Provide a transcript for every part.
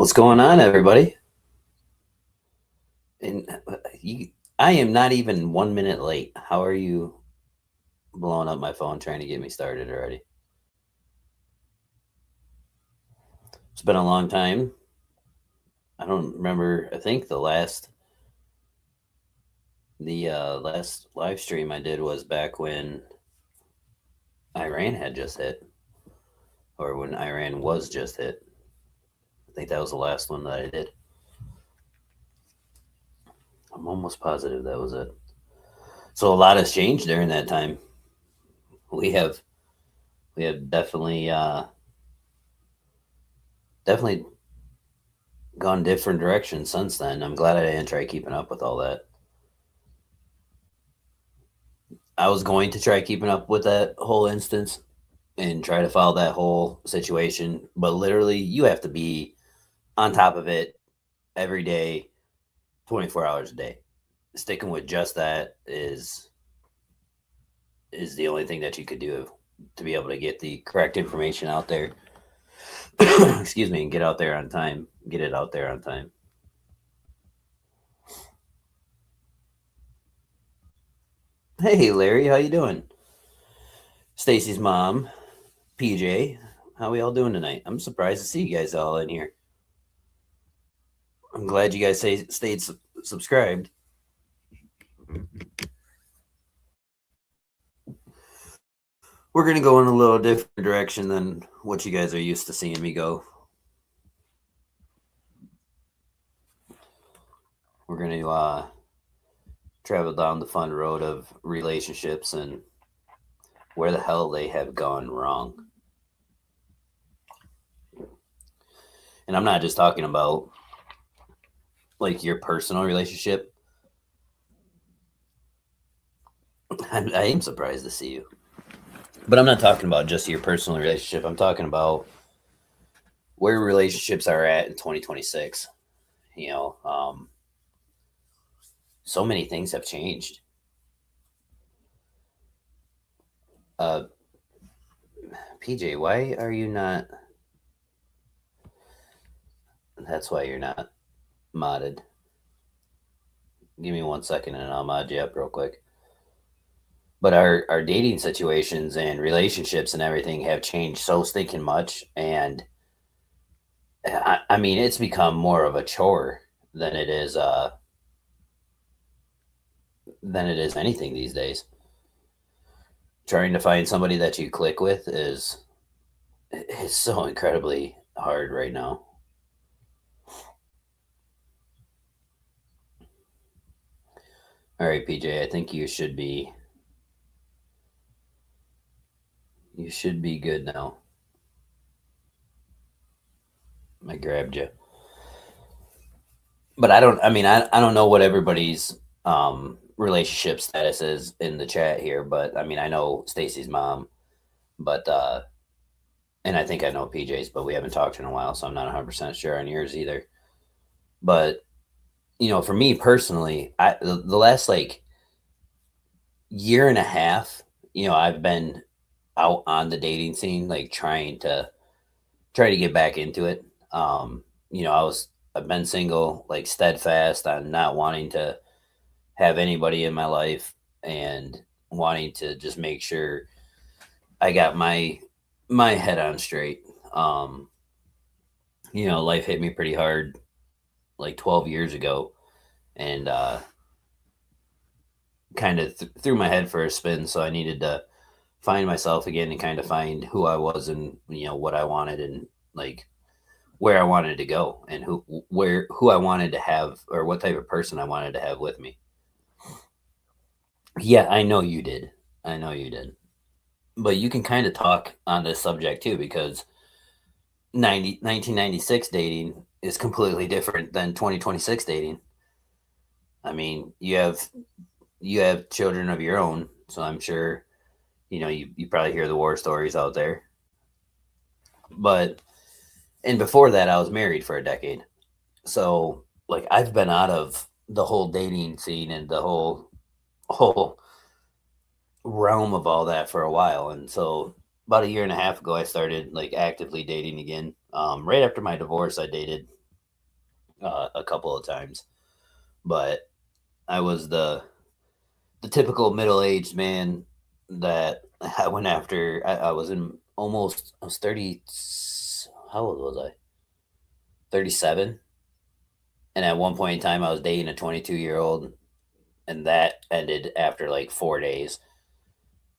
What's going on, everybody? And I am not even 1 minute late. How are you blowing up my phone trying to get me started already? It's been a long time. I don't remember. I think the last live stream I did was back when Iran had just hit, or when Iran was just hit. I think that was the last one that I did. I'm almost positive that was it. So a lot has changed during that time. We have we have definitely gone different directions since then. I'm glad I didn't try keeping up with all that. I was going to try keeping up with that whole instance and try to follow that whole situation, but literally you have to be on top of it every day, 24 hours a day. Sticking with just that is the only thing that you could do to be able to get the correct information out there. Excuse me, and get out there on time. Get it out there on time. Hey Larry, how you doing? Stacy's mom, PJ, how we all doing tonight? I'm surprised to see you guys all in here. I'm glad you guys stayed subscribed. We're going to go in a little different direction than what you guys are used to seeing me go. We're going to travel down the fun road of relationships and where the hell they have gone wrong. And I'm not just talking about like your personal relationship. I am surprised to see you. But I'm not talking about just your personal relationship. I'm talking about where relationships are at in 2026. You know, so many things have changed. PJ, why are you not? That's why you're not modded. Give me 1 second and I'll mod you up real quick. But our dating situations and relationships and everything have changed so stinking much. And I mean, it's become more of a chore than it is anything these days. Trying to find somebody that you click with is so incredibly hard right now. All right, PJ, I think you should be good now. I grabbed you. But I don't know what everybody's relationship status is in the chat here, but I mean I know Stacy's mom, but and I think I know PJ's, but we haven't talked in a while, so I'm not 100% sure on yours either. But you know, for me personally, the last like year and a half, you know, I've been out on the dating scene, like trying to get back into it. You know, I've been single, like steadfast on not wanting to have anybody in my life and wanting to just make sure I got my head on straight. You know, life hit me pretty hard like 12 years ago and kind of threw my head for a spin, so I needed to find myself again and kind of find who I was and you know what I wanted and like where I wanted to go and who I wanted to have or what type of person I wanted to have with me. Yeah, I know you did. I know you did. But you can kind of talk on this subject too because 1996 dating is completely different than 2026 dating. I mean, you have children of your own, so I'm sure you know you probably hear the war stories out there. But and before that I was married for a decade. So like I've been out of the whole dating scene and the whole realm of all that for a while. And so about a year and a half ago, I started like actively dating again. Right after my divorce, I dated a couple of times, but I was the typical middle aged man that I went after. I was in almost I was 30. How old was I? 37. And at one point in time, I was dating a 22-year-old, and that ended after like 4 days.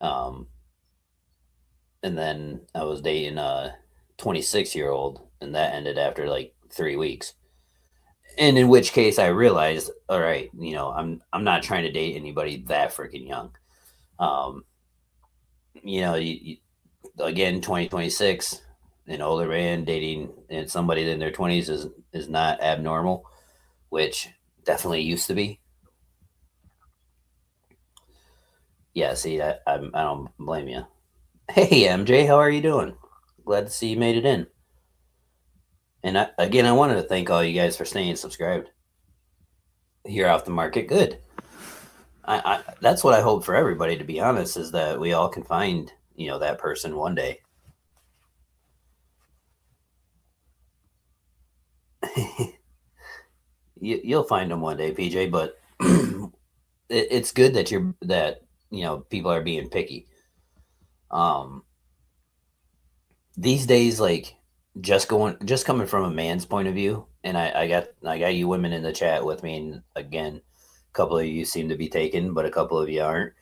Um, and then I was dating a 26-year-old, and that ended after like 3 weeks. And in which case, I realized, all right, I'm not trying to date anybody that freaking young. Um, again, 2026, an older man dating and somebody in their 20s is not abnormal, which definitely used to be. Yeah, see, I don't blame you. Hey, MJ, how are you doing? Glad to see you made it in. And again, I wanted to thank all you guys for staying subscribed. You're off the market. Good. That's what I hope for everybody, to be honest, is that we all can find, that person one day. You'll find them one day, PJ, but it's good that people are being picky. Um, these days, like just coming from a man's point of view, and I got you women in the chat with me, and again, a couple of you seem to be taken, but a couple of you aren't.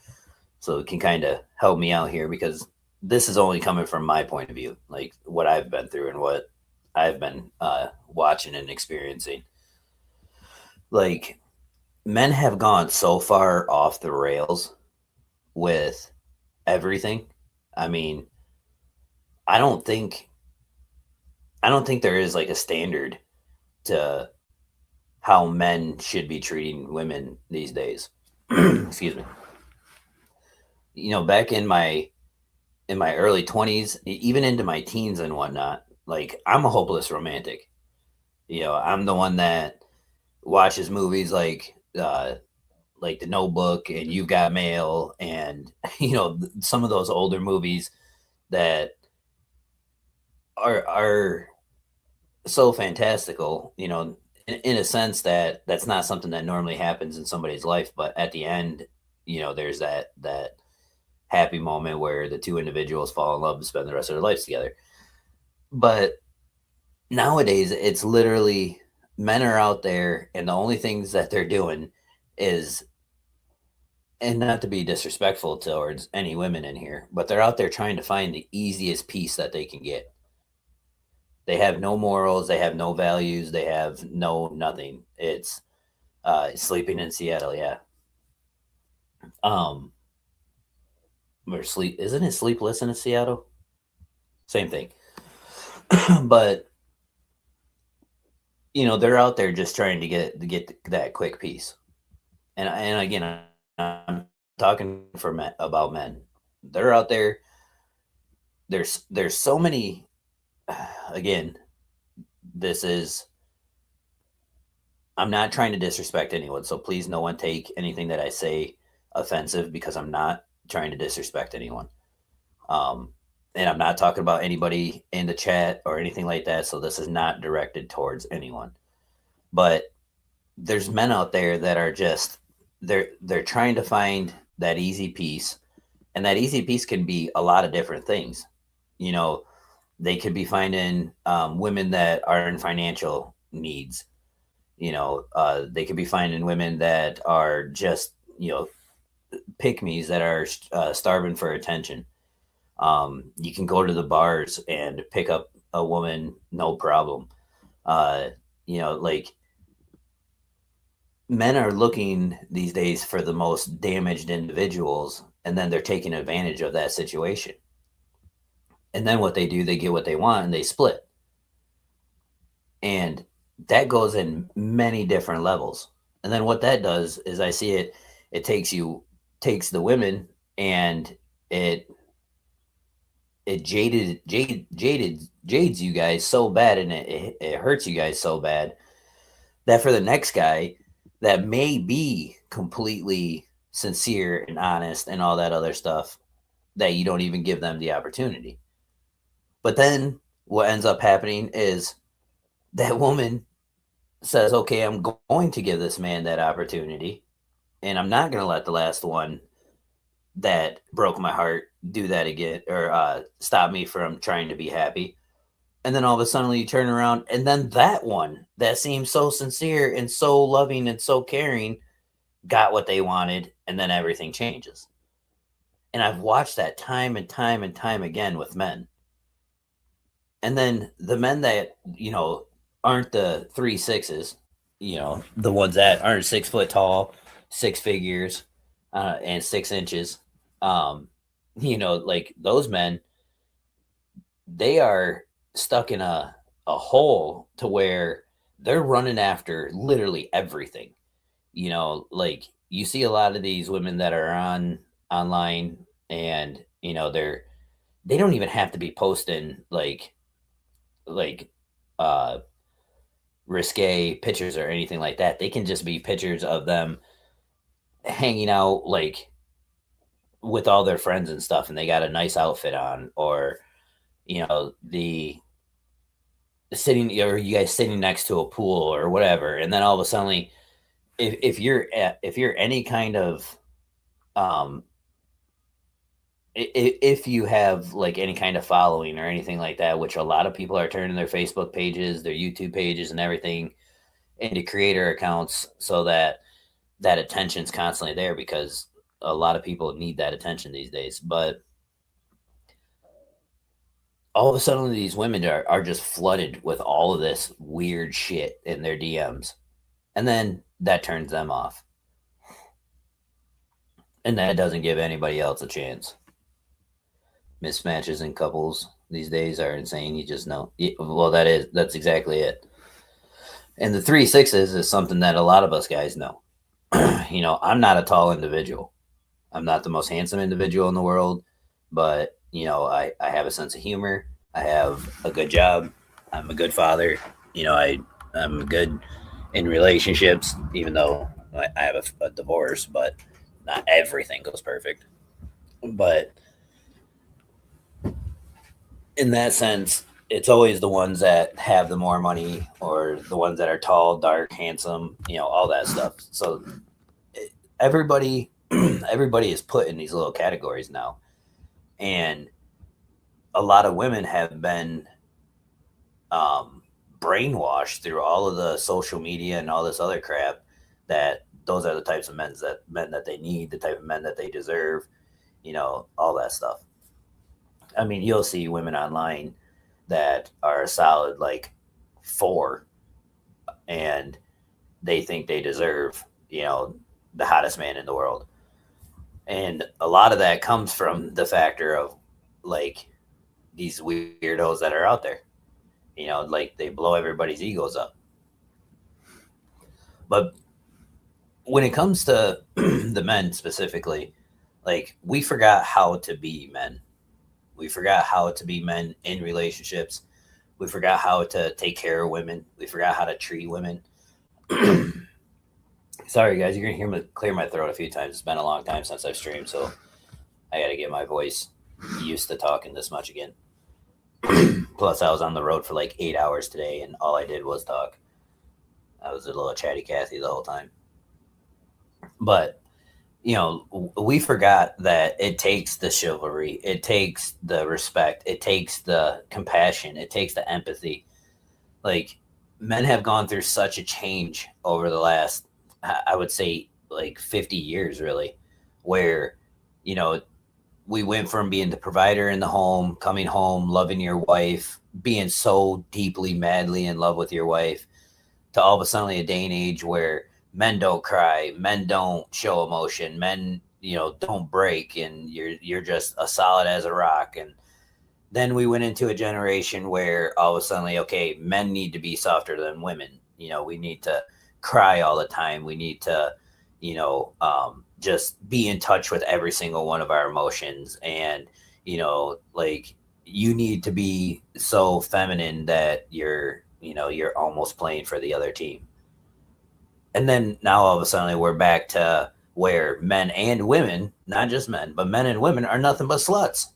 So it can kind of help me out here because this is only coming from my point of view, like what I've been through and what I've been watching and experiencing. Like, men have gone so far off the rails with everything. I mean, I don't think I don't think there is like a standard to how men should be treating women these days. Excuse me. Back in my early 20s, even into my teens and whatnot, like I'm a hopeless romantic. I'm the one that watches movies like The Notebook and You've Got Mail, and some of those older movies that are so fantastical, in a sense that that's not something that normally happens in somebody's life, but at the end, there's that happy moment where the two individuals fall in love and spend the rest of their lives together. But nowadays, it's literally men are out there, and the only things that they're doing is, and not to be disrespectful towards any women in here, but they're out there trying to find the easiest piece that they can get. They have no morals, they have no values, they have no nothing. It's sleeping in Seattle, yeah. Um, or sleep, isn't it Sleepless in Seattle? Same thing. But they're out there just trying to get that quick piece. And again, I'm talking about men. They're out there. There's so many. Again, this is. I'm not trying to disrespect anyone, so please, no one take anything that I say offensive, because I'm not trying to disrespect anyone. Um, and I'm not talking about anybody in the chat or anything like that. So this is not directed towards anyone. But there's men out there that are just they're trying to find that easy piece, and that easy piece can be a lot of different things. You know, they could be finding women that are in financial needs. They could be finding women that are just pick me's that are starving for attention. You can go to the bars and pick up a woman, no problem. Like, men are looking these days for the most damaged individuals, and then they're taking advantage of that situation. And then what they do, they get what they want and they split. And that goes in many different levels. And then what that does is, I see it takes the women, and it jades you guys so bad, and it hurts you guys so bad, that for the next guy that may be completely sincere and honest and all that other stuff, that you don't even give them the opportunity. But then what ends up happening is that woman says, okay, I'm going to give this man that opportunity, and I'm not going to let the last one that broke my heart do that again, or stop me from trying to be happy. And then all of a sudden you turn around, and then that one that seemed so sincere and so loving and so caring got what they wanted, and then everything changes. And I've watched that time and time and time again with men. And then the men that, aren't the 3 6s, the ones that aren't 6 foot tall, six figures, and 6 inches, um, like those men, they are stuck in a hole to where they're running after literally everything. Like you see a lot of these women that are on online, and they don't even have to be posting like uh risque pictures or anything like that. They can just be pictures of them hanging out like with all their friends and stuff, and they got a nice outfit on, or the sitting, or you guys sitting next to a pool or whatever, and then all of a sudden, if you're any kind of um if you have like any kind of following or anything like that, which a lot of people are turning their Facebook pages, their YouTube pages, and everything into creator accounts, so that that attention's constantly there, because a lot of people need that attention these days. But all of a sudden, these women are just flooded with all of this weird shit in their DMs, and then that turns them off, and that doesn't give anybody else a chance. Mismatches in couples these days are insane. You just know. Well, that's exactly it. And the 3 6s is something that a lot of us guys know. I'm not a tall individual. I'm not the most handsome individual in the world, but I have a sense of humor. I have a good job. I'm a good father. I'm good in relationships, even though I have a divorce, but not everything goes perfect. But in that sense, it's always the ones that have the more money, or the ones that are tall, dark, handsome, all that stuff. So everybody everybody is put in these little categories now. And a lot of women have been um, brainwashed through all of the social media and all this other crap, that those are the types of men that they need, the type of men that they deserve, all that stuff. I mean, you'll see women online that are a solid like 4, and they think they deserve, the hottest man in the world. And a lot of that comes from the factor of like these weirdos that are out there. Like they blow everybody's egos up. But when it comes to the men specifically, like we forgot how to be men. We forgot how to be men in relationships. We forgot how to take care of women. We forgot how to treat women. Sorry, guys, you're gonna hear me clear my throat a few times. It's been a long time since I've streamed, so I got to get my voice used to talking this much again. Plus, I was on the road for like 8 hours today, and all I did was talk. I was a little chatty Cathy the whole time. But we forgot that it takes the chivalry, it takes the respect, it takes the compassion, it takes the empathy. Like men have gone through such a change over the last, I would say, like 50 years, really, where you know we went from being the provider in the home, coming home, loving your wife, being so deeply, madly in love with your wife, to all of a sudden a day and age where men don't cry, men don't show emotion, men, don't break, and you're just a solid as a rock. And then we went into a generation where all of a sudden, okay, men need to be softer than women. We need to cry all the time. We need to, just be in touch with every single one of our emotions. And, like you need to be so feminine that you're almost playing for the other team. And then now all of a sudden we're back to where men and women, not just men, but men and women are nothing but sluts.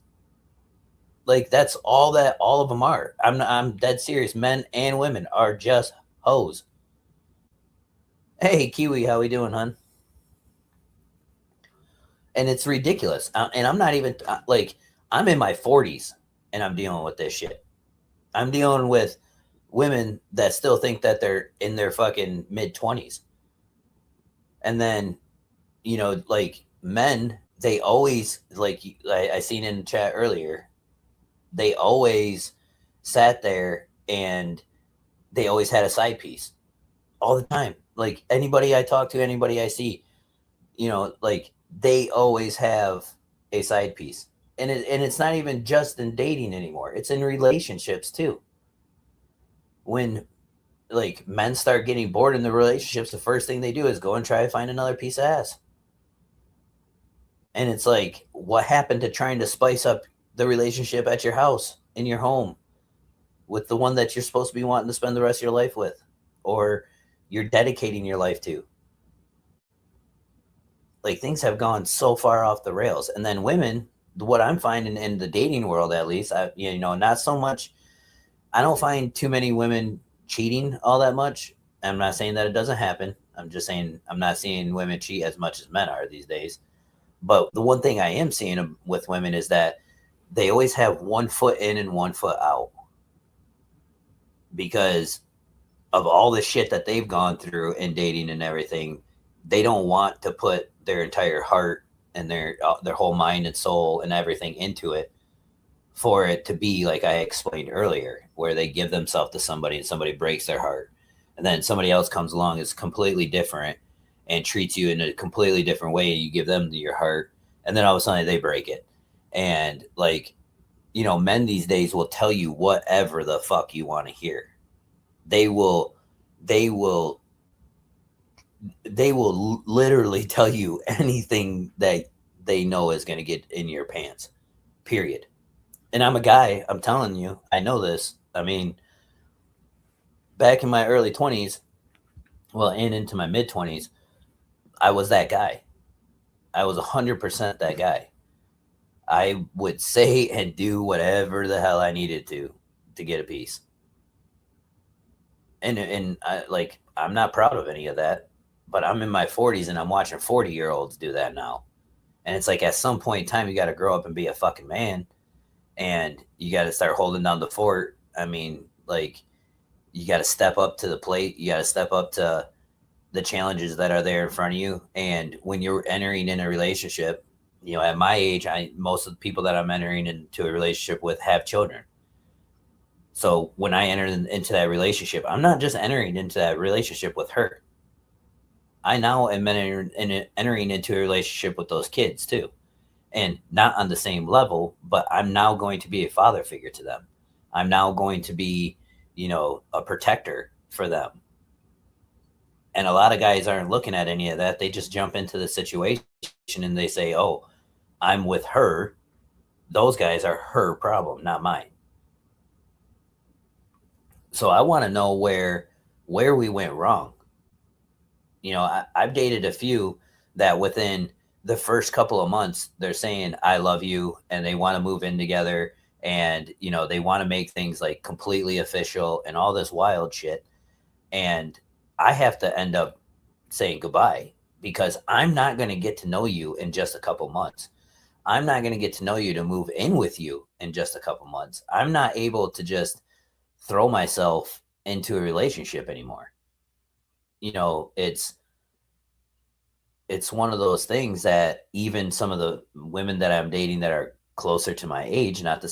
Like that's all that all of them are. I'm dead serious. Men and women are just hoes. Hey, Kiwi, how we doing, hun? And it's ridiculous. And I'm not even like, I'm in my 40s and I'm dealing with this shit. I'm dealing with women that still think that they're in their fucking mid 20s. And then, like men, they always, like I seen in the chat earlier, they always sat there and they always had a side piece all the time. Like anybody I talk to, anybody I see, like they always have a side piece. And it's not even just in dating anymore. It's in relationships too. When like men start getting bored in the relationships, the first thing they do is go and try to find another piece of ass. And it's like, what happened to trying to spice up the relationship at your house, in your home, with the one that you're supposed to be wanting to spend the rest of your life with, or you're dedicating your life to? Like things have gone so far off the rails. And then women, what I'm finding in the dating world, at least, not so much. I don't find too many women cheating all that much. I'm not saying that it doesn't happen. I'm just saying I'm not seeing women cheat as much as men are these days. But the one thing I am seeing with women is that they always have one foot in and one foot out because of all the shit that they've gone through in dating and everything. They don't want to put their entire heart and their whole mind and soul and everything into it for it to be like I explained earlier, where they give themselves to somebody and somebody breaks their heart, and then somebody else comes along is completely different and treats you in a completely different way. You give them your heart, and then all of a sudden they break it. And like, men these days will tell you whatever the fuck you want to hear. They will, they will, they will literally tell you anything that they know is going to get in your pants. Period. And I'm a guy. I'm telling you, I know this. I mean, back in my early 20s, well, and into my mid 20s, I was that guy. I was 100% that guy. I would say and do whatever the hell I needed to get a piece. And I, like, I'm not proud of any of that, but I'm in my 40s and I'm watching 40-year-olds do that now. And it's like at some point in time you got to grow up and be a fucking man, and you got to start holding down the fort. I mean, like, you got to step up to the plate. You got to step up to the challenges that are there in front of you. And when you're entering in a relationship, at my age, most of the people that I'm entering into a relationship with have children. So when I enter into that relationship, I'm not just entering into that relationship with her. I now am entering into a relationship with those kids too, and not on the same level, but I'm now going to be a father figure to them. I'm now going to be, a protector for them. And a lot of guys aren't looking at any of that. They just jump into the situation and they say, "Oh, I'm with her." Those guys are her problem, not mine. So I want to know where we went wrong. I've dated a few that within the first couple of months they're saying I love you and they want to move in together, and they want to make things like completely official and all this wild shit. And I have to end up saying goodbye because I'm not going to get to know you in just a couple months. I'm not going to get to know you to move in with you in just a couple months. I'm not able to just throw myself into a relationship anymore. It's one of those things that even some of the women that I'm dating that are closer to my age, not the